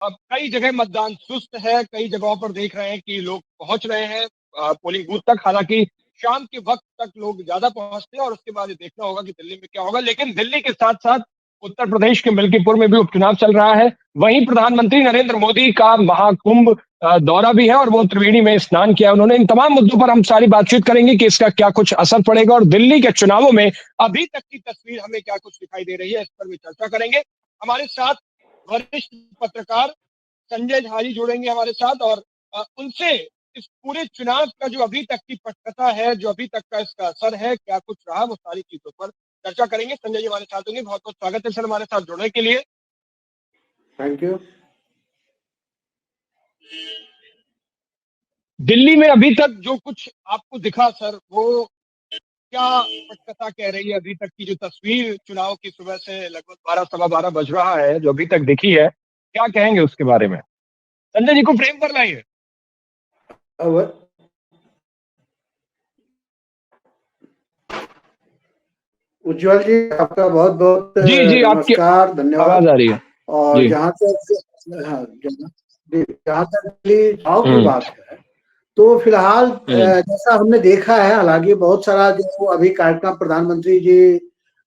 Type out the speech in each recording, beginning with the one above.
अब कई जगह मतदान सुस्त है, कई जगहों पर देख रहे हैं कि लोग पहुंच रहे हैं पोलिंग बूथ तक। हालांकि शाम के वक्त तक लोग ज्यादा पहुंचते हैं और उसके बाद ये देखना होगा कि दिल्ली में क्या होगा। लेकिन दिल्ली के साथ साथ उत्तर प्रदेश के मिल्कीपुर में भी उपचुनाव चल रहा है। वहीं प्रधानमंत्री नरेंद्र मोदी का महाकुंभ दौरा भी है और वो त्रिवेणी में स्नान किया उन्होंने। इन तमाम मुद्दों पर हम सारी बातचीत करेंगे कि इसका क्या कुछ असर पड़ेगा और दिल्ली के चुनावों में अभी तक की तस्वीर हमें क्या कुछ दिखाई दे रही है, इस पर भी चर्चा करेंगे। हमारे साथ वरिष्ठ पत्रकार संजय झा जी जुड़ेंगे हमारे साथ और उनसे इस पूरे चुनाव का जो अभी तक की पटकथा है, जो अभी तक का इसका असर है, क्या कुछ रहा, वो सारी चीजों पर चर्चा करेंगे। संजय जी हमारे साथ होंगे। बहुत बहुत स्वागत है सर हमारे साथ जुड़ने के लिए। Thank you. दिल्ली में अभी तक जो कुछ आपको दिखा सर, वो क्या पटकथा कह रही है? अभी तक की जो तस्वीर चुनाव की, सुबह से लगभग 12 सवा 12 बज रहा है, जो अभी तक दिखी है, क्या कहेंगे उसके बारे में? संजय जी को फ्रेम पर लाइए। उज्जवल जी, आपका बहुत बहुत जी आपकी नमस्कार, धन्यवाद। आवाज आ रही है और जी। जहाँ तक जहाँ तक चुनाव की हम्म बात है, तो फिलहाल हम्म जैसा हमने देखा है, हालांकि बहुत सारा जो अभी कार्यक्रम प्रधानमंत्री जी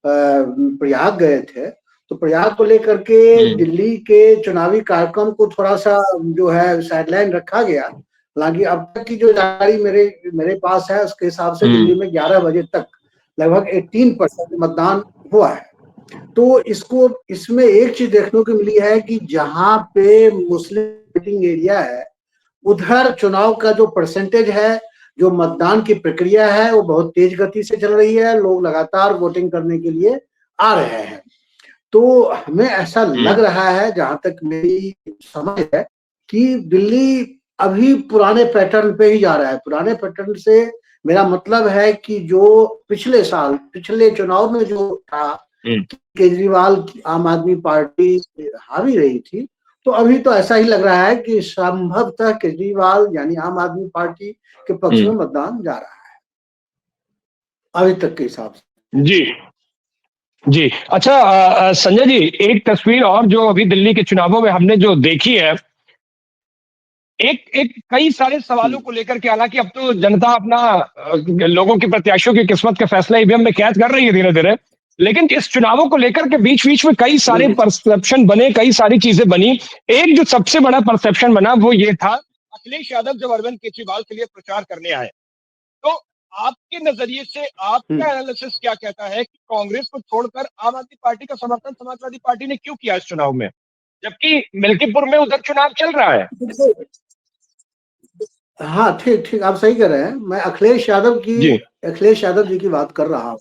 प्रयाग गए थे, तो प्रयाग को लेकर के हम्म दिल्ली के चुनावी कार्यक्रम को थोड़ा सा जो है साइडलाइन रखा गया। हालांकि अब तक की जो जानकारी मेरे मेरे पास है, उसके हिसाब से हम्म दिल्ली में 11 बजे तक लगभग 18% मतदान हुआ है। तो इसमें एक चीज देखने को मिली है कि जहां पे मुस्लिम वोटिंग एरिया है, उधर चुनाव का जो परसेंटेज है, जो मतदान की प्रक्रिया है, वो बहुत तेज गति से चल रही है। लोग लगातार वोटिंग करने के लिए आ रहे हैं। तो हमें ऐसा लग हम्म रहा है, जहां तक मेरी समझ है, कि दिल्ली अभी पुराने पैटर्न पे ही जा रहा है। पुराने पैटर्न से मेरा मतलब है कि जो पिछले साल, पिछले चुनाव में जो था, हम्म केजरीवाल की आम आदमी पार्टी हावी रही थी, तो अभी तो ऐसा ही लग रहा है कि संभवतः केजरीवाल यानी आम आदमी पार्टी के पक्ष में हम्म मतदान जा रहा है अभी तक के हिसाब से। जी जी। अच्छा संजय जी, एक तस्वीर और जो अभी दिल्ली के चुनावों में हमने जो देखी है, एक एक कई सारे सवालों को लेकर के, हालांकि अब तो जनता अपना लोगों के प्रत्याशियों की किस्मत का फैसला ईवीएम में कैद कर रही है धीरे धीरे। लेकिन इस चुनावों को लेकर के बीच बीच में कई सारे बिल्कुल। परसेप्शन बने, कई सारी चीजें बनी। एक जो सबसे बड़ा परसेप्शन बना वो ये था, अखिलेश यादव जब अरविंद केजरीवाल के लिए प्रचार करने आए, तो आपके नजरिए से आपका एनालिसिस क्या कहता है कि कांग्रेस को छोड़कर आम आदमी पार्टी का समर्थन समाजवादी पार्टी ने क्यों किया इस चुनाव में, जबकि मिल्कीपुर में उधर चुनाव चल रहा है? हाँ, ठीक ठीक, आप सही कह रहे हैं। मैं जी अखिलेश यादव जी की बात कर रहा हूँ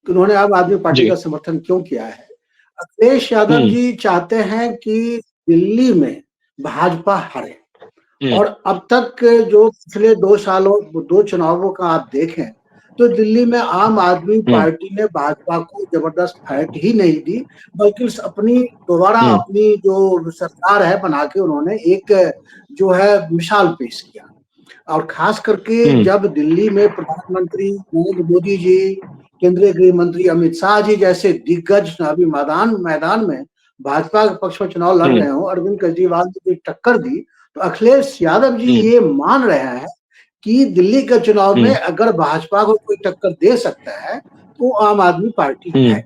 कि उन्होंने आम आदमी पार्टी जी। का समर्थन क्यों किया है। अखिलेश यादव हम्म जी चाहते हैं कि दिल्ली में भाजपा हारे। हम्म और अब तक जो पिछले 2 सालों, 2 चुनावों का आप देखें, तो दिल्ली में आम आदमी हम्म पार्टी ने भाजपा को जबरदस्त फाइट ही नहीं दी, बल्कि अपनी दोबारा हम्म अपनी जो सरकार है बना के उन्होंने एक जो है मिसाल पेश किया। और खास करके हम्म जब दिल्ली में प्रधानमंत्री नरेंद्र मोदी जी, केंद्रीय गृह मंत्री अमित शाह जी जैसे दिग्गज चुनावी मैदान मैदान में भाजपा के पक्ष में चुनाव लड़ हम्म रहे हो, अरविंद केजरीवाल जी को टक्कर दी, तो अखिलेश यादव जी हम्म ये मान रहे हैं कि दिल्ली के चुनाव में हम्म अगर भाजपा को कोई टक्कर दे सकता है तो आम आदमी पार्टी है। हम्म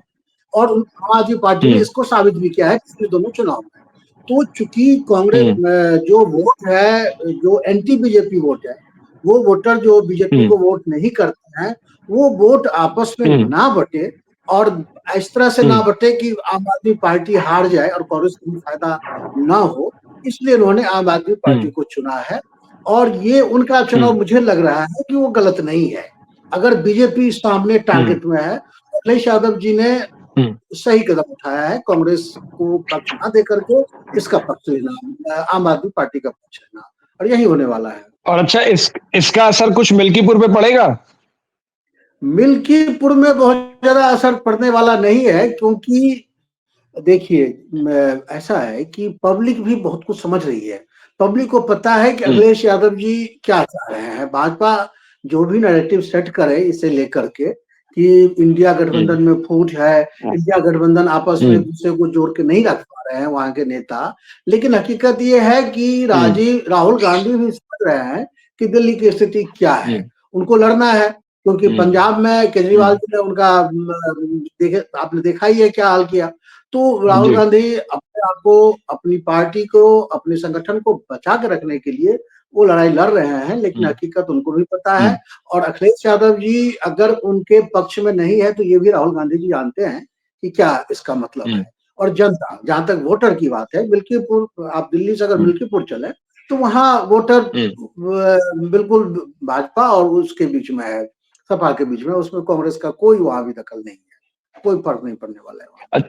और आम आदमी पार्टी ने हम्म इसको साबित भी किया है पिछले दोनों चुनाव में। तो चूंकि कांग्रेस हम्म जो वोट है, जो एंटी बीजेपी वोट है, वो वोटर जो बीजेपी हम्म को वोट नहीं करते हैं, वो वोट आपस में हम्म ना बटे और इस तरह से ना हम्म बटे कि आम आदमी पार्टी हार जाए और कांग्रेस को भी फायदा ना हो, इसलिए उन्होंने आम आदमी पार्टी हम्म को चुना है। और ये उनका चुनाव मुझे लग रहा है कि वो गलत नहीं है। अगर बीजेपी सामने हम्म टारगेट में है, अखिलेश यादव जी ने हम्म सही कदम उठाया है कांग्रेस को पक्ष ना दे करके इसका पक्ष लेना, आम आदमी पार्टी का पक्ष लेना, और यही होने वाला है। और अच्छा, इसका असर कुछ मिल्कीपुर पे पड़ेगा? मिल्कीपुर में बहुत ज्यादा असर पड़ने वाला नहीं है, क्योंकि देखिए ऐसा है कि पब्लिक भी बहुत कुछ समझ रही है। पब्लिक को पता है कि हम्म अखिलेश यादव जी क्या चाह रहे हैं। भाजपा जो भी नैरेटिव सेट करे इसे लेकर के कि इंडिया गठबंधन में फूट है, इंडिया गठबंधन आपस में एक दूसरे को जोड़ के नहीं रख पा रहे हैं वहां के नेता। लेकिन हकीकत ये है कि राहुल गांधी भी समझ रहे हैं कि दिल्ली की स्थिति क्या है, उनको लड़ना है, क्योंकि पंजाब में केजरीवाल जी ने उनका आपने देखा ही है क्या हाल किया। तो राहुल गांधी अपने आप को, अपनी पार्टी को, अपने संगठन को बचा के रखने के लिए वो लड़ाई लड़ रहे हैं, लेकिन हकीकत उनको भी पता है। और अखिलेश यादव जी अगर उनके पक्ष में नहीं है तो ये भी राहुल गांधी जी जानते हैं कि क्या इसका मतलब है। और जनता, जहां तक वोटर की बात है, मिल्कीपुर, आप दिल्ली से अगर मिल्कीपुर चले तो वहां वोटर बिल्कुल भाजपा और उसके बीच में है, सपा के बीच में, उसमें कांग्रेस का कोई वहां भी दखल नहीं है, कोई फर्क नहीं पड़ने वाला है।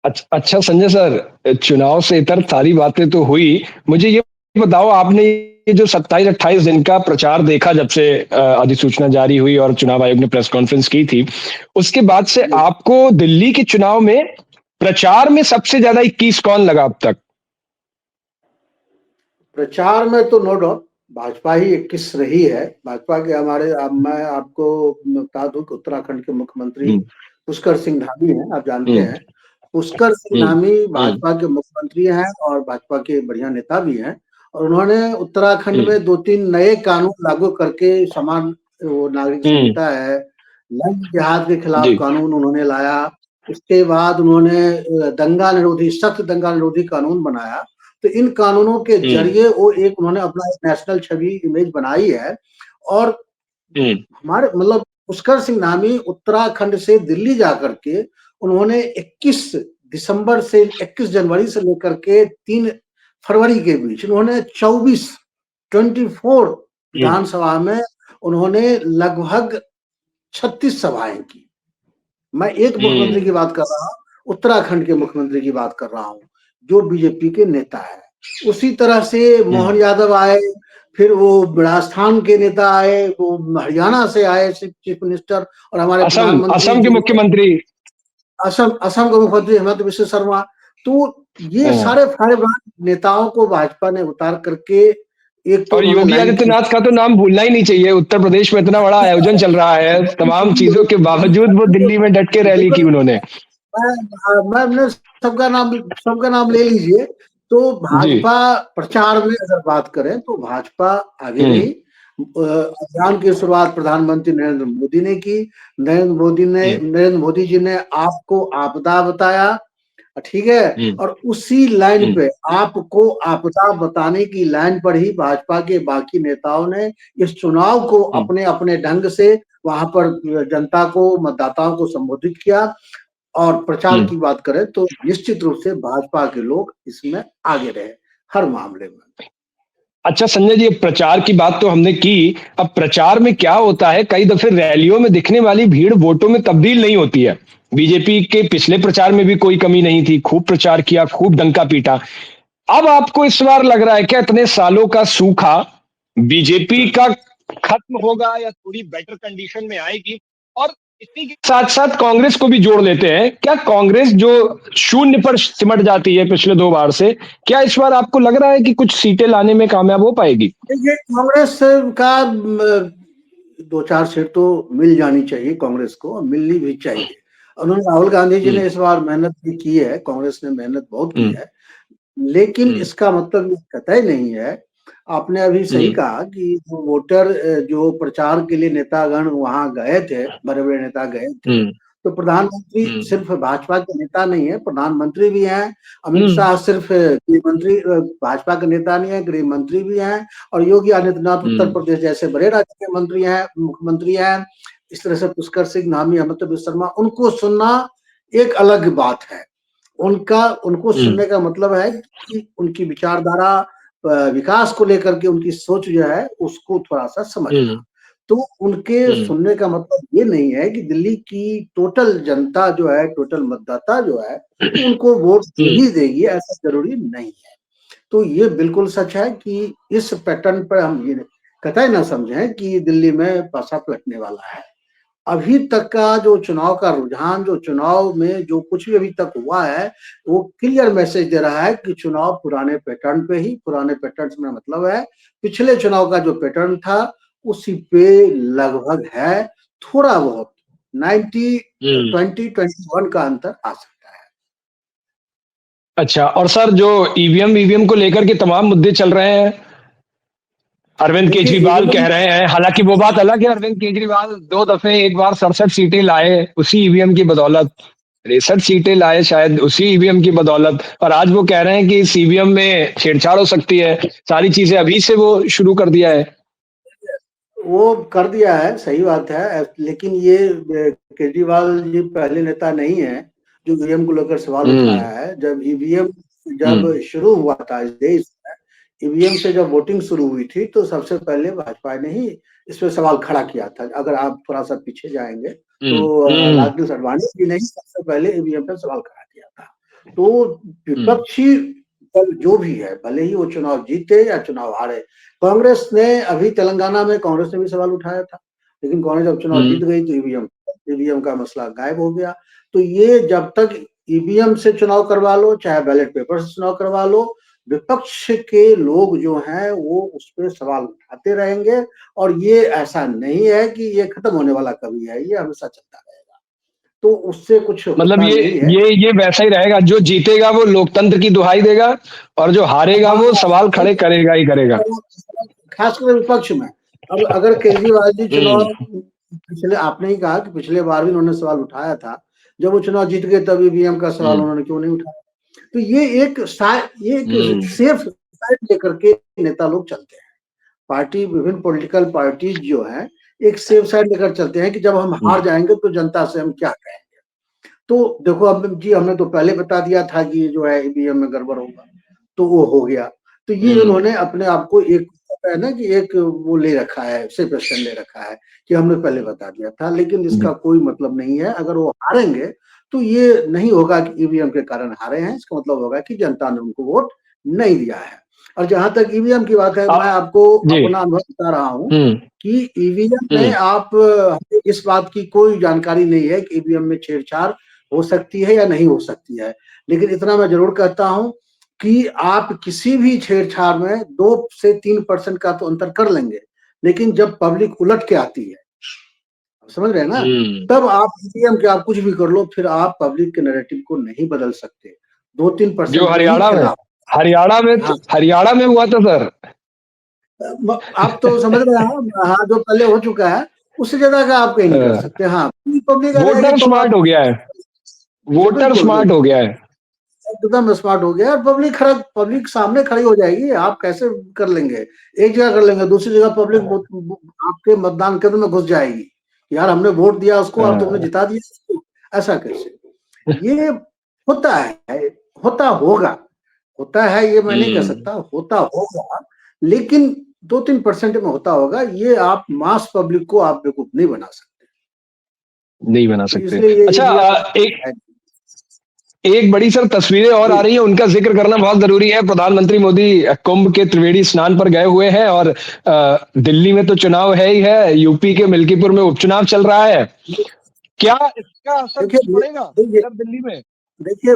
अच्छा संजय सर, चुनाव से इतर सारी बातें तो हुई, मुझे ये बताओ, आपने ये जो 27-28 दिन का प्रचार देखा जब से अधिसूचना जारी हुई और चुनाव आयोग ने प्रेस कॉन्फ्रेंस की थी, उसके बाद से आपको दिल्ली के चुनाव में प्रचार में सबसे ज्यादा 21 कौन लगा अब तक? प्रचार में तो नो डाउट भाजपा ही 21 रही है। भाजपा के हमारे, मैं आपको बता दूं कि उत्तराखंड के मुख्यमंत्री पुष्कर सिंह धामी हैं, आप जानते हैं। पुष्कर सिंह धामी भाजपा के मुख्यमंत्री हैं और भाजपा के बढ़िया नेता भी हैं। और उन्होंने उत्तराखंड में 2-3 नए कानून लागू करके, समान वो नागरिक संहिता है, लैंड जिहाद के खिलाफ कानून उन्होंने लाया। उसके बाद उन्होंने दंगा निरोधी, सख्त दंगा निरोधी कानून बनाया। तो इन कानूनों के जरिए वो एक उन्होंने अपना एक नेशनल छवि, इमेज बनाई है। और हमारे मतलब पुष्कर सिंह धामी उत्तराखंड से दिल्ली जाकर के उन्होंने 21 दिसंबर से 21 जनवरी से लेकर के 3 फरवरी के बीच उन्होंने 24 विधानसभा में उन्होंने लगभग 36 सभाएं की। मैं एक मुख्यमंत्री की बात कर रहा हूँ, उत्तराखंड के मुख्यमंत्री की बात कर रहा हूँ, जो बीजेपी के नेता है। उसी तरह से मोहन यादव आए, फिर वो राजस्थान के नेता आए, वो हरियाणा से आए चीफ मिनिस्टर, और हमारे प्रधानमंत्री, असम के मुख्यमंत्री, असम के मुख्यमंत्री हेमंत बिश्व शर्मा। तो ये सारे नेताओं को भाजपा ने उतार करके एक तो, और योगी आदित्यनाथ का तो नाम भूलना ही नहीं चाहिए। उत्तर प्रदेश में इतना बड़ा आयोजन चल रहा है, तमाम चीजों के बावजूद वो दिल्ली में डट के रैली की उन्होंने। मैं सबका नाम ले लीजिए। तो भाजपा प्रचार में अगर बात करें तो भाजपा आगे रही। अभियान की शुरुआत प्रधानमंत्री नरेंद्र मोदी ने की। नरेंद्र मोदी जी ने आपको आपदा बताया, ठीक है। और उसी लाइन पे, आपको आपदा बताने की लाइन पर ही भाजपा के बाकी नेताओं ने इस चुनाव को अपने अपने ढंग से वहां पर जनता को, मतदाताओं को संबोधित किया। और प्रचार की बात करें तो निश्चित रूप से भाजपा के लोग इसमें आगे रहे हर मामले में। अच्छा संजय जी, प्रचार की बात तो हमने की, अब प्रचार में क्या होता है, कई दफे रैलियों में दिखने वाली भीड़ वोटों में तब्दील नहीं होती है। बीजेपी के पिछले प्रचार में भी कोई कमी नहीं थी, खूब प्रचार किया, खूब डंका पीटा। अब आपको इस बार लग रहा है क्या इतने सालों का सूखा बीजेपी का खत्म होगा या थोड़ी बेटर कंडीशन में आएगी? और इसी के साथ साथ कांग्रेस को भी जोड़ लेते हैं, क्या कांग्रेस जो शून्य पर सिमट जाती है पिछले 2 बार से, क्या इस बार आपको लग रहा है कि कुछ सीटें लाने में कामयाब हो पाएगी? देखिए, कांग्रेस का 2-4 सीट तो मिल जानी चाहिए कांग्रेस को, मिलनी भी चाहिए। उन्होंने, राहुल गांधी जी ने इस बार मेहनत भी की है, कांग्रेस ने मेहनत बहुत की है। लेकिन इसका मतलब ये कतई नहीं है, आपने अभी सही कहा कि जो वोटर, जो प्रचार के लिए नेतागण वहां गए थे, बड़े बड़े नेता गए थे, तो प्रधानमंत्री सिर्फ भाजपा के नेता नहीं है, प्रधानमंत्री भी हैं। अमित शाह सिर्फ गृह मंत्री, भाजपा के नेता नहीं है, गृह मंत्री भी हैं। और योगी आदित्यनाथ उत्तर प्रदेश जैसे बड़े राज्य के मंत्री हैं, मुख्यमंत्री हैं। इस तरह से पुष्कर सिंह धामी, हेमंत बिश्व शर्मा, उनको सुनना एक अलग बात है। उनको सुनने का मतलब है कि उनकी विचारधारा, विकास को लेकर के उनकी सोच जो है उसको थोड़ा सा समझना। तो उनके सुनने का मतलब ये नहीं है कि दिल्ली की टोटल जनता जो है, टोटल मतदाता जो है, उनको वोट ही देगी, ऐसा जरूरी नहीं है। तो ये बिल्कुल सच है कि इस पैटर्न पर हम ये कतई ना समझें कि दिल्ली में पासा पलटने वाला है। अभी तक का जो चुनाव का रुझान, जो चुनाव में जो कुछ भी अभी तक हुआ है, वो क्लियर मैसेज दे रहा है कि चुनाव पुराने पैटर्न पे ही, पुराने पैटर्न में मतलब है पिछले चुनाव का जो पैटर्न था उसी पे लगभग है। थोड़ा बहुत 2021 का अंतर आ सकता है। अच्छा, और सर जो ईवीएम को लेकर के तमाम मुद्दे चल रहे हैं, अरविंद देखिए केजरीवाल ईवीएम, कह रहे हैं, हालांकि वो बात अलग है, अरविंद केजरीवाल 2 दफे एक बार 67 सीटें लाए उसी ईवीएम की बदौलत, 63 सीटें लाए शायद उसी ईवीएम की बदौलत, और आज वो कह रहे हैं कि इस ईवीएम में छेड़छाड़ हो सकती है, सारी चीजें अभी से वो शुरू कर दिया है। वो कर दिया है, सही बात है, लेकिन ये केजरीवाल जी पहले नेता नहीं है जो ईवीएम को लेकर सवाल उठाया हम्म। है। जब ईवीएम जब हम्म। शुरू हुआ था इस देश में, ईवीएम से जब वोटिंग शुरू हुई थी तो सबसे पहले भाजपा ने ही इस पे सवाल खड़ा किया था। अगर आप थोड़ा सा पीछे जाएंगे तो हम्म। लालकृष्ण आडवाणी जी ने ही सबसे पहले ईवीएम पे सवाल खड़ा किया था। तो हम्म। विपक्षी दल जो भी है, भले ही वो चुनाव जीते या चुनाव हारे, कांग्रेस ने अभी तेलंगाना में कांग्रेस ने भी सवाल उठाया था, लेकिन कांग्रेस जब चुनाव जीत हम्म। गई तो ईवीएम का मसला गायब हो गया। तो ये जब तक ईवीएम से चुनाव करवा लो, चाहे बैलेट पेपर से चुनाव करवा लो, विपक्ष के लोग जो हैं वो उस पर सवाल उठाते रहेंगे, और ये ऐसा नहीं है कि ये खत्म होने वाला कभी है, ये हमेशा चलता रहेगा। तो उससे कुछ मतलब होता नहीं है। ये वैसा ही रहेगा, जो जीतेगा वो लोकतंत्र की दुहाई देगा और जो हारेगा हाँ, वो सवाल खड़े करेगा ही करेगा। खासकर विपक्ष में। अब अगर केजरीवाल जी चुनाव, हम्म। पिछले आपने ही कहा कि पिछले बार भी उन्होंने सवाल उठाया था, जब वो चुनाव जीत गए तब ईवीएम का सवाल हम्म। उन्होंने क्यों नहीं उठाया? तो ये एक हम्म। सेफ साइड लेकर के नेता लोग चलते हैं। पार्टी, विभिन्न पॉलिटिकल पार्टीज जो है, एक सेफ साइड लेकर चलते हैं कि जब हम हार जाएंगे तो जनता से हम क्या कहेंगे। तो देखो अब जी, हमने तो पहले बता दिया था कि ये जो है ईवीएम में गड़बड़ होगा, तो वो हो गया। तो ये हम्म। उन्होंने अपने आप को एक, है ना कि एक वो ले रखा है, सेपरेशन ले रखा है कि हमने पहले बता दिया था, लेकिन इसका कोई मतलब नहीं है। अगर वो हारेंगे तो ये नहीं होगा कि ईवीएम के कारण हारे हैं, इसका मतलब होगा कि जनता ने उनको वोट नहीं दिया है। और जहां तक ईवीएम की बात है, आ, मैं आपको जी। अपना अनुभव बता रहा हूँ हम्म। कि ईवीएम में हम्म। हमें इस बात की कोई जानकारी नहीं है कि ईवीएम में छेड़छाड़ हो सकती है या नहीं हो सकती है, लेकिन इतना मैं जरूर कहता हूं कि आप किसी भी छेड़छाड़ में 2 से 3% का तो अंतर कर लेंगे, लेकिन जब पब्लिक उलट के आती है, समझ रहे हैं ना, हम्म। तब आप ईवीएम के आप कुछ भी कर लो, फिर आप पब्लिक के नैरेटिव को नहीं बदल सकते। दो तीन जो परसेंट में ही हरियाणा में, खिलाफ। हाँ, हरियाणा में हुआ था सर। आप तो समझ रहे हैं, हाँ, जो पहले हो चुका है उससे ज्यादा का आप कहीं नहीं कर सकते। हाँ, पब्लिक आ जाएगी वोटर तो आप, स्मार्ट हो गया है, वोटर बिल्कुल स्मार्ट हो बिल्कुल गया है। एकदम स्मार्ट हो गया। और पब्लिक सामने खड़ी हो जाएगी, आप कैसे कर लेंगे? एक जगह कर लेंगे, दूसरी जगह पब्लिक आपके मतदान केंद्र में घुस जाएगी, यार हमने वोट दिया उसको और तुमने हाँ। जिता दिया उसको, ऐसा कैसे? ये होता है, होता होगा, होता है, ये मैं नहीं कह हम्म। सकता, होता होगा, लेकिन 2-3% में होता होगा। ये आप मास पब्लिक को आप बेवकूफ नहीं बना सकते। नहीं बना तो सकते। इसलिए ये अच्छा, ईवीएम एक है। एक बड़ी सर तस्वीरें और जी, आ रही हैं, उनका जिक्र करना बहुत जरूरी है। प्रधानमंत्री मोदी कुंभ के त्रिवेणी स्नान पर गए हुए हैं, और दिल्ली में तो चुनाव है ही है, यूपी के मिल्कीपुर में उपचुनाव चल रहा है। क्या इसका असर कुछ देखिए पड़ेगा देखिए इधर दिल्ली में? देखिए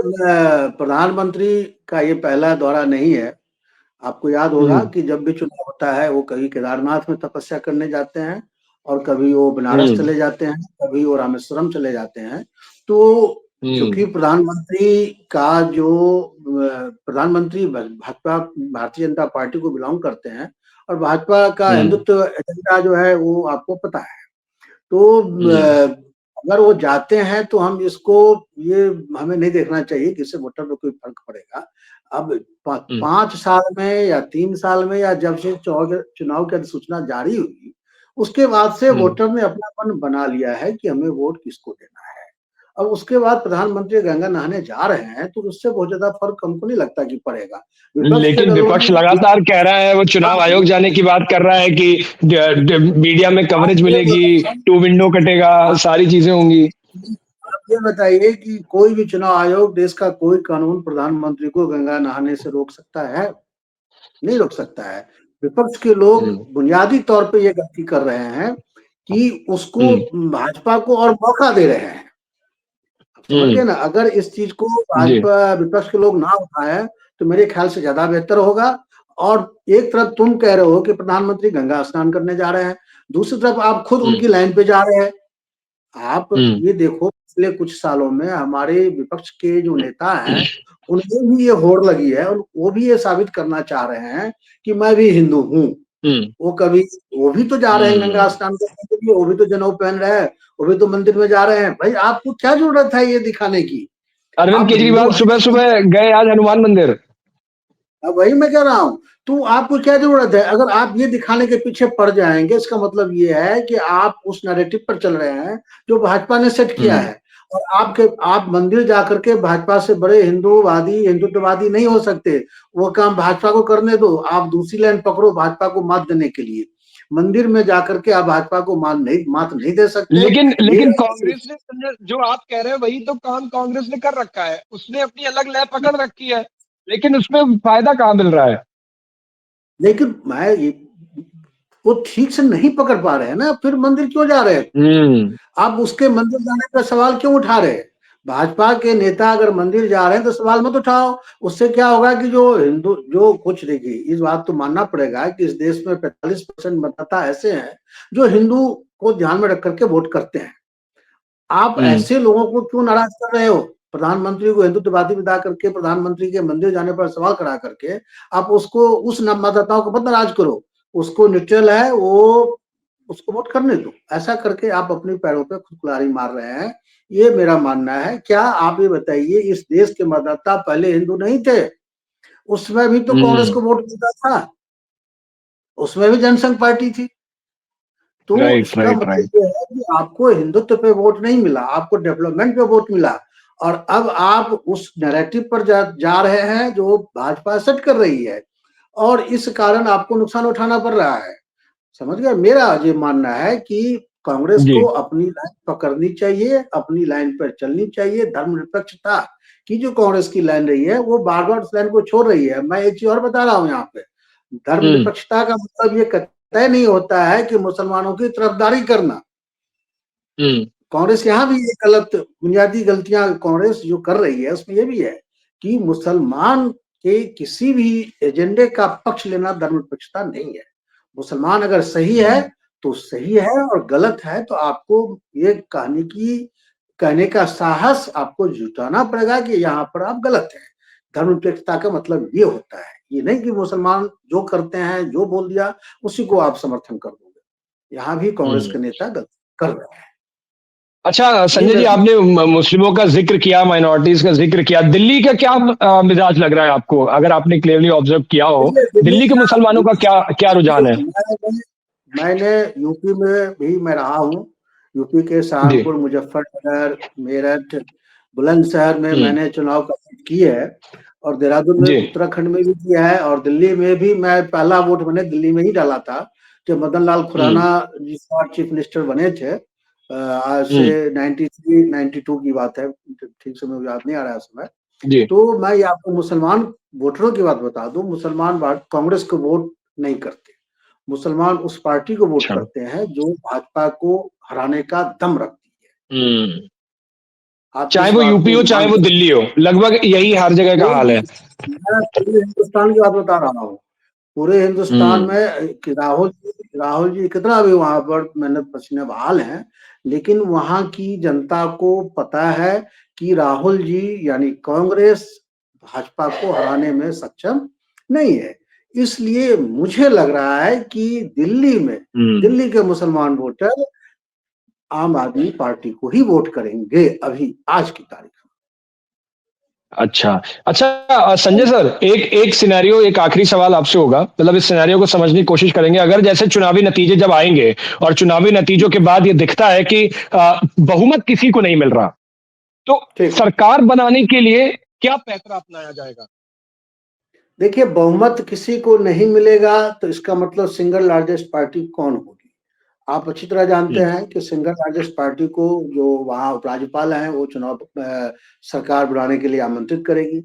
प्रधानमंत्री का ये पहला दौरा नहीं है। आपको याद होगा हम्म। कि जब भी चुनाव होता है वो कभी केदारनाथ में तपस्या करने जाते हैं, और कभी वो बनारस हम्म। चले जाते हैं, कभी वो रामेश्वरम चले जाते हैं। तो चूंकि हम्म। प्रधानमंत्री का जो प्रधानमंत्री भाजपा, भारतीय जनता पार्टी को बिलोंग करते हैं, और भाजपा का हम्म। हिंदुत्व एजेंडा जो है वो आपको पता है। तो हम्म। अगर वो जाते हैं तो हम इसको, ये हमें नहीं देखना चाहिए कि इससे वोटर पे कोई फर्क पड़ेगा। अब 5 साल में या 3 साल में, या जब से चुनाव की अधिसूचना जारी हुई, उसके बाद से हम्म। वोटर ने अपना मन बना लिया है कि हमें वोट किसको देना है। अब उसके बाद प्रधानमंत्री गंगा नहाने जा रहे हैं, तो उससे बहुत ज्यादा फर्क हमको नहीं लगता कि पड़ेगा। विपक्ष के लेकिन दलों विपक्ष ने, लगातार कह रहा है, वो चुनाव आयोग जाने की बात कर रहा है कि मीडिया में कवरेज मिलेगी, टू विंडो कटेगा, सारी चीजें होंगी। आप ये बताइए कि कोई भी चुनाव आयोग, देश का कोई कानून प्रधानमंत्री को गंगा नहाने से रोक सकता है? नहीं रोक सकता है। विपक्ष के लोग हम्म। बुनियादी तौर पे ये गलती कर रहे हैं कि उसको, हम्म। भाजपा को और मौका दे रहे हैं। आप समझ गए हम्म। ना? अगर इस चीज को जी। भाजपा, विपक्ष के लोग ना उठाए तो मेरे ख्याल से ज्यादा बेहतर होगा। और एक तरफ तुम कह रहे हो कि प्रधानमंत्री गंगा स्नान करने जा रहे हैं, दूसरी तरफ आप खुद हम्म। उनकी लाइन पे जा रहे हैं। आप ये देखो पिछले कुछ सालों में हमारे विपक्ष के जो नेता हैं उनमें भी ये होड़ लगी है, और वो भी ये साबित करना चाह रहे हैं कि मैं भी हिंदू हूँ। वो कभी वो भी तो जा रहे हैं गंगा स्नान करने के लिए, वो भी तो जनेऊ पहन रहे हैं, वो भी तो मंदिर में जा रहे हैं। भाई आपको क्या जरूरत है ये दिखाने की? अरविंद आप हिंदू केजरीवाल हैं। सुबह सुबह गए आज हनुमान मंदिर। अब वही मैं कह रहा हूँ, तो आपको क्या जरूरत है? अगर आप ये दिखाने के पीछे पड़ जाएंगे, इसका मतलब ये है कि आप उस नैरेटिव पर चल रहे हैं जो भाजपा ने सेट किया है। और आप मंदिर जाकर के भाजपा से बड़े हिंदुत्ववादी नहीं हो सकते। वो काम भाजपा को करने दो, आप दूसरी लाइन पकड़ो भाजपा को मात देने के लिए। मंदिर में जाकर के आप भाजपा को मात नहीं दे सकते। लेकिन ये लेकिन कांग्रेस ने, संजय, जो आप कह रहे हैं वही तो काम कांग्रेस ने कर रखा है। उसने अपनी अलग लय पकड़ रखी है, लेकिन उसमें फायदा कहाँ मिल रहा है? लेकिन वो ठीक से नहीं पकड़ पा रहे हैं ना, फिर मंदिर क्यों जा रहे हैं? आप उसके मंदिर जाने का सवाल क्यों उठा रहे हैं? भाजपा के नेता अगर मंदिर जा रहे हैं तो सवाल मत उठाओ। उससे क्या होगा कि जो कुछ, देखिए इस बात तो मानना पड़ेगा कि इस देश में 45% मतदाता ऐसे हैं जो हिंदू को ध्यान में रख करके वोट करते हैं। आप ऐसे लोगों को क्यों नाराज कर रहे हो? प्रधानमंत्री को हिंदुत्ववादी विदा करके, प्रधानमंत्री के मंदिर जाने पर सवाल खड़ा करके आप उस मतदाताओं को मत नाराज करो। उसको न्यूट्रल है, वो उसको वोट करने दो। ऐसा करके आप अपने पैरों पे खुद कुल्हाड़ी मार रहे हैं, ये मेरा मानना है। क्या आप ये बताइए, इस देश के मतदाता पहले हिंदू नहीं थे? उसमें भी तो कांग्रेस को वोट मिलता था, उसमें भी जनसंघ पार्टी थी। तो राइट, इसका राइट, मतलब राइट। ये है कि आपको हिंदुत्व पे वोट नहीं मिला, आपको डेवलपमेंट पे वोट मिला। और अब आप उस नैरेटिव पर जा रहे हैं जो भाजपा सेट कर रही है, और इस कारण आपको नुकसान उठाना पड़ रहा है। समझ गए? मेरा ये मानना है कि कांग्रेस जी। को अपनी लाइन पकड़नी चाहिए, अपनी लाइन पर चलनी चाहिए। धर्मनिरपेक्षता की जो कांग्रेस की लाइन रही है, वो बार बार उस लाइन को छोड़ रही है। मैं एक चीज और बता रहा हूँ यहाँ पे, धर्मनिरपेक्षता का मतलब ये तय नहीं होता है कि मुसलमानों की तरफदारी करना। कांग्रेस यहाँ भी ये गलत, बुनियादी गलतियां कांग्रेस जो कर रही है उसमें ये भी है कि मुसलमान के किसी भी एजेंडे का पक्ष लेना धर्मनिरपेक्षता नहीं है। मुसलमान अगर सही है तो सही है, और गलत है तो आपको ये कहने का साहस आपको जुटाना पड़ेगा कि यहाँ पर आप गलत हैं। धर्मनिरपेक्षता का मतलब ये होता है, ये नहीं कि मुसलमान जो करते हैं, जो बोल दिया उसी को आप समर्थन कर दोगे। यहाँ भी कांग्रेस के नेता गलत कर रहे हैं। अच्छा ये संजय जी, मेरा आपने मुस्लिमों का जिक्र किया, माइनॉरिटीज का जिक्र किया। दिल्ली का क्या मिजाज लग रहा है आपको, अगर आपने क्लियरली ऑब्जर्व किया हो? दिल्ली दिल्ली के का मुसलमानों का क्या क्या रुझान है? मैंने यूपी में भी मैं रहा हूँ। यूपी के जी। सहारनपुर, मुजफ्फरनगर, मेरठ, बुलंदशहर में मैंने चुनाव कंप्लीट किए है, और देहरादून में, जी। उत्तराखंड में भी किया है, और दिल्ली में भी मैं पहला वोट मैंने दिल्ली में ही डाला था जब मदन लाल खुराना जिस बार चीफ मिनिस्टर बने थे। आज से 93 92 की बात है, ठीक से मुझे याद नहीं आ रहा है समय। जी। तो मैं ये आपको मुसलमान वोटरों की बात बता दूं, मुसलमान कांग्रेस को वोट नहीं करते। मुसलमान उस पार्टी को वोट अच्छा। करते हैं जो भाजपा को हराने का दम रखती है। आप चाहे इस वो बात यूपी को हो चाहे मान वो सकते दिल्ली हो, लगभग यही हर जगह का हाल है। मैं पूरे हिंदुस्तान की बात बता रहा हूँ। पूरे हिंदुस्तान में कि राहुल जी कितना भी वहां पर मेहनत पसीने बहाल हैं, लेकिन वहां की जनता को पता है कि राहुल जी यानी कांग्रेस भाजपा को हराने में सक्षम नहीं है। इसलिए मुझे लग रहा है कि दिल्ली के मुसलमान वोटर आम आदमी पार्टी को ही वोट करेंगे अभी आज की तारीख में। अच्छा। अच्छा संजय सर, एक एक सिनेरियो, एक आखिरी सवाल आपसे होगा, मतलब इस सिनेरियो को समझने की कोशिश करेंगे। अगर जैसे चुनावी नतीजे जब आएंगे और चुनावी नतीजों के बाद ये दिखता है कि बहुमत किसी को नहीं मिल रहा, तो ठीक, सरकार बनाने के लिए क्या पैंतरा अपनाया जाएगा? देखिए बहुमत किसी को नहीं मिलेगा तो इसका मतलब सिंगल लार्जेस्ट पार्टी कौन होगी? आप अच्छी तरह जानते हैं कि सिंगल लार्जेस्ट पार्टी को जो वहाँ उपराज्यपाल हैं वो चुनाव सरकार बनाने के लिए आमंत्रित करेगी।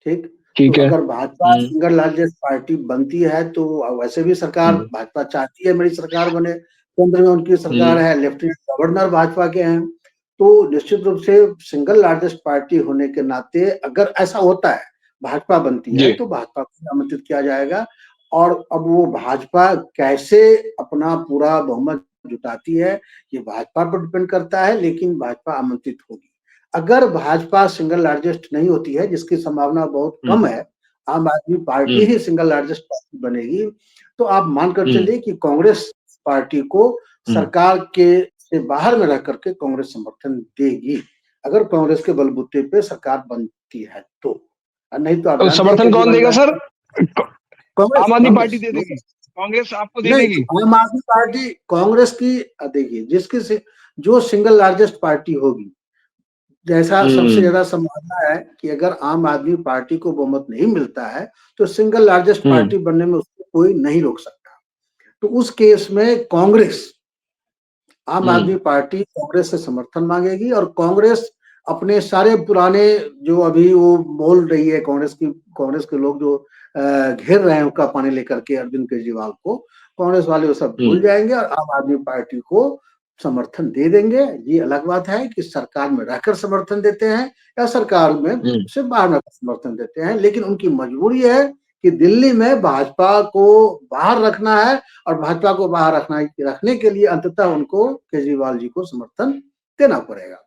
ठीक, तो ठीक है। अगर भाजपा सिंगल लार्जेस्ट पार्टी बनती है तो वैसे भी सरकार भाजपा चाहती है मेरी सरकार बने, केंद्र में उनकी सरकार है, लेफ्टिनेंट गवर्नर भाजपा के हैं। तो निश्चित रूप से सिंगल लार्जेस्ट पार्टी होने के नाते अगर ऐसा होता है, भाजपा बनती है, जी। तो भाजपा को आमंत्रित किया जाएगा। और अब वो भाजपा कैसे अपना पूरा बहुमत जुटाती है ये भाजपा पर डिपेंड करता है, लेकिन भाजपा आमंत्रित होगी। अगर भाजपा सिंगल लार्जेस्ट नहीं होती है, जिसकी संभावना बहुत कम है, आम आदमी पार्टी ही सिंगल लार्जेस्ट पार्टी बनेगी, तो आप मानकर चलिए कि कांग्रेस पार्टी को सरकार के से बाहर में रह करके कांग्रेस समर्थन देगी, अगर कांग्रेस के बलबूते पे सरकार बनती है तो। नहीं तो आप तो जानते हैं समर्थन कौन देगा सर? कांग्रेस आम आदमी पार्टी कांग्रेस दे देगी, कांग्रेस आपको दे नहीं, देगी? आम आदमी पार्टी कांग्रेस की देखिए, जिसकी से जो सिंगल लार्जेस्ट पार्टी होगी, जैसा सबसे ज्यादा संभावना है कि अगर आम आदमी पार्टी को बहुमत नहीं मिलता है, तो सिंगल लार्जेस्ट पार्टी बनने में उसको कोई नहीं रोक सकता। तो उस केस में कांग्रेस, आम आदमी पार्टी कांग्रेस से समर्थन मांगेगी, और कांग्रेस अपने सारे पुराने जो अभी वो बोल रही है, कांग्रेस के लोग जो घेर रहे हैं उनका पानी लेकर के अरविंद केजरीवाल को, कांग्रेस वाले वो सब भूल जाएंगे और आम आदमी पार्टी को समर्थन दे देंगे। ये अलग बात है कि सरकार में रहकर समर्थन देते हैं या सरकार में से बाहर रहकर समर्थन देते हैं, लेकिन उनकी मजबूरी है कि दिल्ली में भाजपा को बाहर रखना है, और भाजपा को बाहर रखने के लिए अंततः उनको केजरीवाल जी को समर्थन देना पड़ेगा।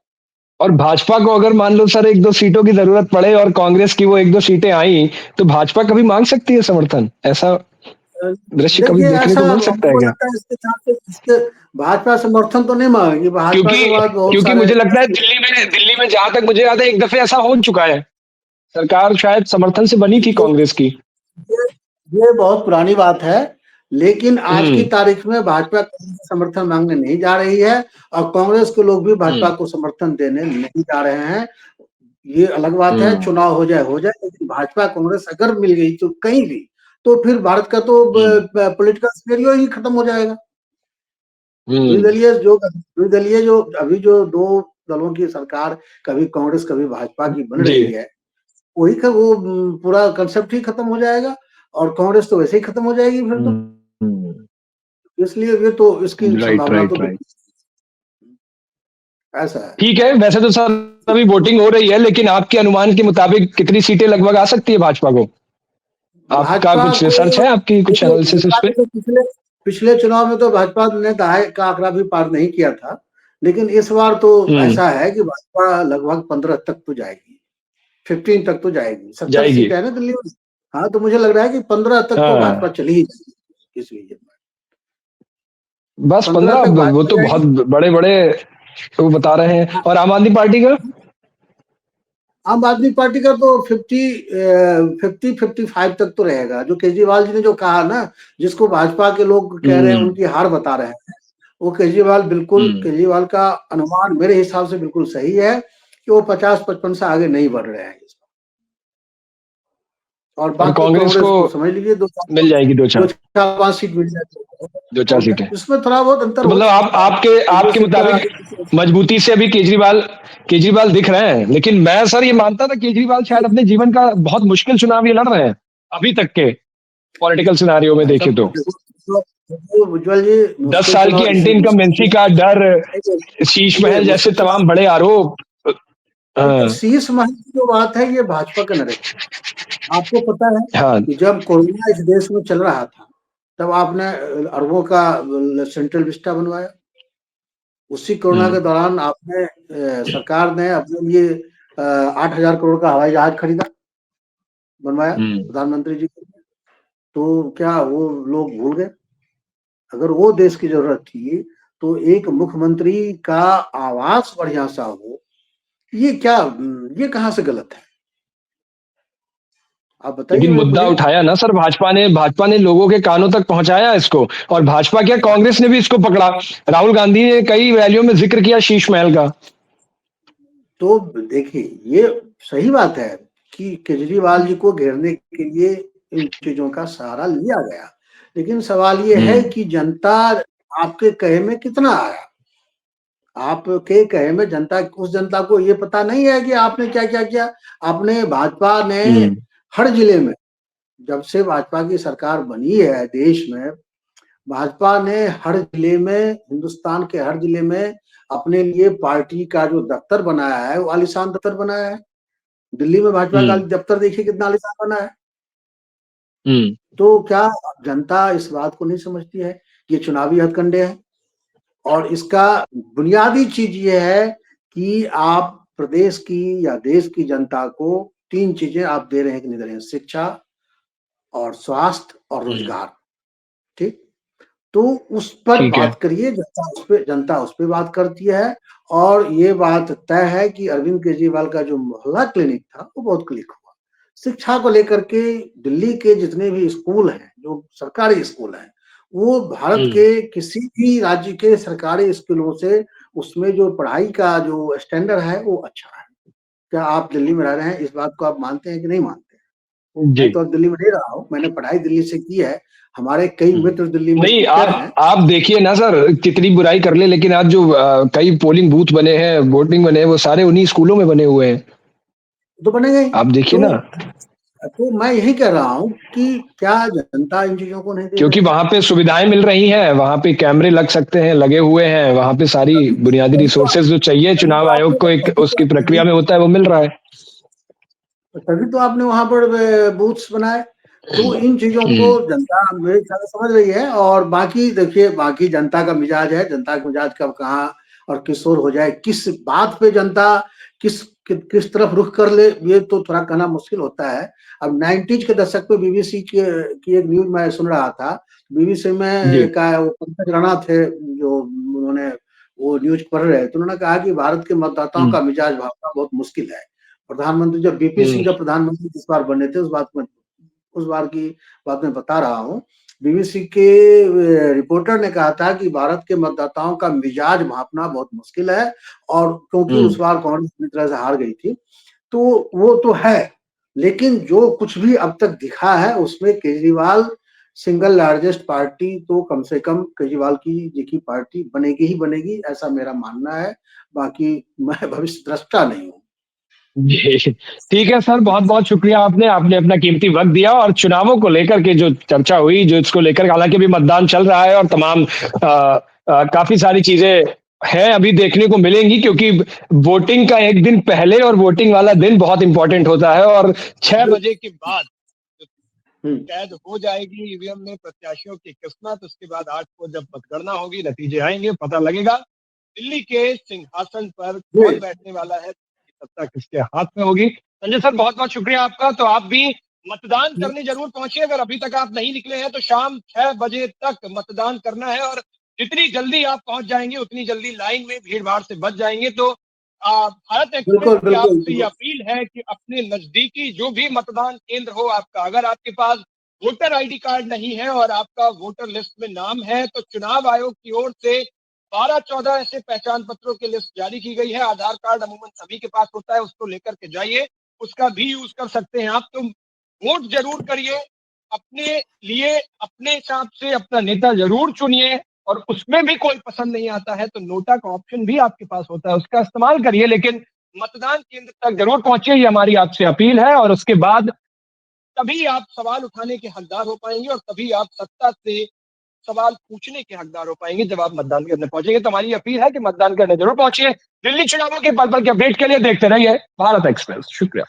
और भाजपा को अगर मान लो सर 1-2 सीटों की जरूरत पड़े और कांग्रेस की वो 1-2 सीटें आई, तो भाजपा कभी मांग सकती है समर्थन? ऐसा दृश्य कभी देखिए, देखने ऐसा को मिल सकता है हमको क्या? लगता है इसके साथ इसके भाजपा समर्थन तो नहीं मांगेगी, भाजपा क्योंकि के बाद बहुत क्योंकि सारे मुझे लगता है दिल्ली में जहां तक मुझे याद है, एक दफे ऐसा हो चुका है, सरकार शायद समर्थन से बनी थी कांग्रेस की। ये, ये बहुत पुरानी बात है, लेकिन आज की तारीख में भाजपा समर्थन मांगने नहीं जा रही है, और कांग्रेस के लोग भी भाजपा को समर्थन देने नहीं जा रहे हैं। ये अलग बात है, चुनाव हो जाए, लेकिन भाजपा कांग्रेस अगर मिल गई तो कहीं भी, तो फिर भारत का तो पॉलिटिकल सिनेरियो ही खत्म हो जाएगा। द्विदलीय जो अभी जो दो दलों की सरकार, कभी कांग्रेस कभी भाजपा की बन रही है, वही का वो पूरा कंसेप्ट ही खत्म हो जाएगा, और कांग्रेस तो वैसे ही खत्म हो जाएगी फिर तो। इसलिए ये तो इसकी संभावना तो ऐसा है। ठीक है, वैसे तो सर अभी वोटिंग हो रही है, लेकिन आपके अनुमान के मुताबिक कितनी सीटें लगभग आ सकती है भाजपा को? आपका कुछ रिसर्च है, आपकी कुछ एनालिसिस इस पे? पिछले चुनाव में तो भाजपा ने दहाई का आंकड़ा भी पार नहीं किया था, लेकिन इस बार तो ऐसा है कि भाजपा लगभग 15 तक तो जाएगी, 15 तक तो जाएगी। 70 सीट है ना दिल्ली में। हाँ, तो मुझे लग रहा है कि 15 तक तो भाजपा चली ही जाएगी इस रीजन में। बस 15? वो तो बहुत बड़े बड़े वो बता रहे हैं। और आम आदमी पार्टी का? आम आदमी पार्टी का तो 50-55 तक तो रहेगा। जो केजरीवाल जी ने जो कहा ना, जिसको भाजपा के लोग कह रहे हैं उनकी हार बता रहे हैं, वो केजरीवाल का अनुमान मेरे हिसाब से बिल्कुल सही है कि वो 50-55 से आगे नहीं बढ़ रहे हैं। और बाकी कांग्रेस को समझ लीजिए मिल जाएगी 2-4-5 सीट मिल जाएगी, 2-4 सीटें। इसमें थोड़ा बहुत अंतर तो मतलब आपके मुताबिक मजबूती से अभी केजरीवाल दिख रहे हैं। लेकिन मैं सर ये मानता था केजरीवाल शायद अपने जीवन का बहुत मुश्किल चुनाव ये लड़ रहे हैं अभी तक के पॉलिटिकल सिनारियो में देखें तो। उज्जवल जी, 10 साल की एंटी इनकम्बेंसी का डर, शीश महल जैसे तमाम बड़े आरोप। शीश महल की जो बात है, ये भाजपा का नरेटिव। आपको पता है कि जब कोरोना इस देश में चल रहा था, तब आपने अरबों का सेंट्रल विस्टा बनवाया। उसी कोरोना के दौरान आपने सरकार ने अपने लिए 8,000 करोड़ का हवाई जहाज खरीदा, बनवाया प्रधानमंत्री जी के लिए। तो क्या वो लोग भूल गए? अगर वो देश की जरूरत थी तो एक मुख्यमंत्री का आवास बढ़िया सा हो, ये कहां से गलत है? आप बताइए। लेकिन मुद्दा उठाया ना सर भाजपा ने लोगों के कानों तक पहुंचाया इसको। और भाजपा क्या, कांग्रेस ने भी इसको पकड़ा। राहुल गांधी ने कई रैलियों में जिक्र किया शीश महल का। तो देखिए, ये सही बात है कि केजरीवाल जी को घेरने के लिए इन चीजों का सहारा लिया गया, लेकिन सवाल ये है कि जनता आपके कहे में कितना आया? आपके कहे में उस जनता को ये पता नहीं है कि आपने क्या क्या किया। आपने भाजपा ने हर जिले में, जब से भाजपा की सरकार बनी है देश में, भाजपा ने हर जिले में, हिंदुस्तान के हर जिले में अपने लिए पार्टी का जो दफ्तर बनाया है, वो आलीशान दफ्तर बनाया है। दिल्ली में भाजपा का दफ्तर देखिए कितना आलीशान बना है। तो क्या जनता इस बात को नहीं समझती है कि ये चुनावी हथकंडे हैं? और इसका बुनियादी चीज ये है कि आप प्रदेश की या देश की जनता को 3 चीजें आप दे रहे हैं कि नहीं दे रहे हैं, शिक्षा और स्वास्थ्य और रोजगार, ठीक? तो उस पर ठीक है। बात करिए, जनता उस पे बात करती है। और ये बात तय है कि अरविंद केजरीवाल का जो मोहल्ला क्लिनिक था वो बहुत क्लिक हुआ। शिक्षा को लेकर के दिल्ली के जितने भी स्कूल हैं, जो सरकारी स्कूल हैं, वो भारत हम्म। के किसी भी राज्य के सरकारी स्कूलों से उसमें जो पढ़ाई का जो स्टैंडर्ड है वो अच्छा है। क्या आप दिल्ली में रह रहे हैं, इस बात को आप मानते हैं कि नहीं मानते? जी। मैं तो अब दिल्ली में नहीं रहा हूँ, मैंने पढ़ाई दिल्ली से की है, हमारे कई मित्र दिल्ली में नहीं, टीचर हैं। आप देखिए ना सर, कितनी बुराई कर ले, लेकिन आज जो कई पोलिंग बूथ बने हैं, वोटिंग बने हैं, वो सारे उन्हीं स्कूलों में बने हुए हैं। तो बनेगा ही। आप देखिए तो ना, मैं यही कह रहा हूँ कि क्या जनता इन चीजों को नहीं देख क्योंकि रही है? वहां पे सुविधाएं मिल रही हैं, वहां पे कैमरे लग सकते हैं, लगे हुए हैं, वहां पे सारी तभी बुनियादी तभी तो रिसोर्सेज जो चाहिए तभी चुनाव तो आयोग को एक उसकी प्रक्रिया में होता है, वो मिल रहा है। तभी तो आपने वहां पर बूथ्स बनाए। तो इन चीजों को हम्म। जनता मेरे ख्याल से समझ रही है। और बाकी देखिए, बाकी जनता का मिजाज है, जनता का मिजाज कब कहाँ और किस ओर हो जाए, किस बात पे जनता किस तरफ रुख कर ले, ये तो थोड़ा कहना मुश्किल होता है। अब 90s के दशक पे बीबीसी की एक न्यूज मैं सुन रहा था। बीबीसी जी। में का वो पंकज राणा थे, जो उन्होंने वो न्यूज पढ़ रहे थे, तो उन्होंने कहा कि भारत के मतदाताओं हम्म। का मिजाज भापना बहुत मुश्किल है। प्रधानमंत्री जब बीपी हम्म। सिंह जब प्रधानमंत्री इस बार बने थे, उस बार की बात मैं बता रहा हूँ। बीबीसी के रिपोर्टर ने कहा था कि भारत के मतदाताओं का मिजाज भांपना बहुत मुश्किल है, और क्योंकि हम्म। उस बार कांग्रेस पूरी तरह से हार गई थी। तो वो तो है, लेकिन जो कुछ भी अब तक दिखा है उसमें केजरीवाल सिंगल लार्जेस्ट पार्टी तो कम से कम केजरीवाल जी की पार्टी बनेगी ही बनेगी, ऐसा मेरा मानना है। बाकी मैं भविष्य दृष्टा नहीं हूँ। जी। ठीक है सर, बहुत बहुत शुक्रिया, आपने आपने अपना कीमती वक्त दिया, और चुनावों को लेकर के जो चर्चा हुई, जो इसको लेकर, हालांकि अभी मतदान चल रहा है और तमाम काफी सारी चीजें हैं अभी देखने को मिलेंगी, क्योंकि वोटिंग का एक दिन पहले और वोटिंग वाला दिन बहुत इंपॉर्टेंट होता है, और 6 बजे के बाद हम्म। कैद हो जाएगी ईवीएम में प्रत्याशियों की किस्मत। उसके बाद 8 को जब मतगणना होगी, नतीजे आएंगे, पता लगेगा दिल्ली के सिंहासन पर कौन जी, बैठने वाला है, सत्ता किसके हाथ में होगी। संजय सर, बहुत बहुत शुक्रिया आपका। तो आप भी मतदान करने जरूर पहुंचिए, अगर अभी तक आप नहीं निकले हैं तो शाम 6 बजे तक मतदान करना है, और जितनी जल्दी आप पहुंच जाएंगे उतनी जल्दी लाइन में भीड़ भाड़ से बच जाएंगे। तो भारत एक्सप्रेस बिल्कुल की बिल्कुल आपसे ये बिल्कुल। अपील है कि अपने नजदीकी जो भी मतदान केंद्र हो आपका, अगर आपके पास वोटर आईडी कार्ड नहीं है और आपका वोटर लिस्ट में नाम है, तो चुनाव आयोग की ओर से 12-14 ऐसे पहचान पत्रों की लिस्ट जारी की गई है। आधार कार्ड अमूमन सभी के पास होता है, उसको लेकर के जाइए, उसका भी यूज कर सकते हैं आप। तो वोट जरूर करिए, अपने लिए अपने हिसाब से अपना नेता जरूर चुनिए, और उसमें भी कोई पसंद नहीं आता है तो नोटा का ऑप्शन भी आपके पास होता है, उसका इस्तेमाल करिए, लेकिन मतदान केंद्र तक जरूर पहुंचिए, ये हमारी आपसे अपील है। और उसके बाद तभी आप सवाल उठाने के हकदार हो पाएंगे, और तभी आप सत्ता से सवाल पूछने के हकदार हो पाएंगे जब आप मतदान करने पहुंचेंगे। तो हमारी अपील है कि मतदान करने जरूर पहुंचिए। दिल्ली चुनावों के पल पल के अपडेट के लिए देखते रहिए भारत एक्सप्रेस। शुक्रिया।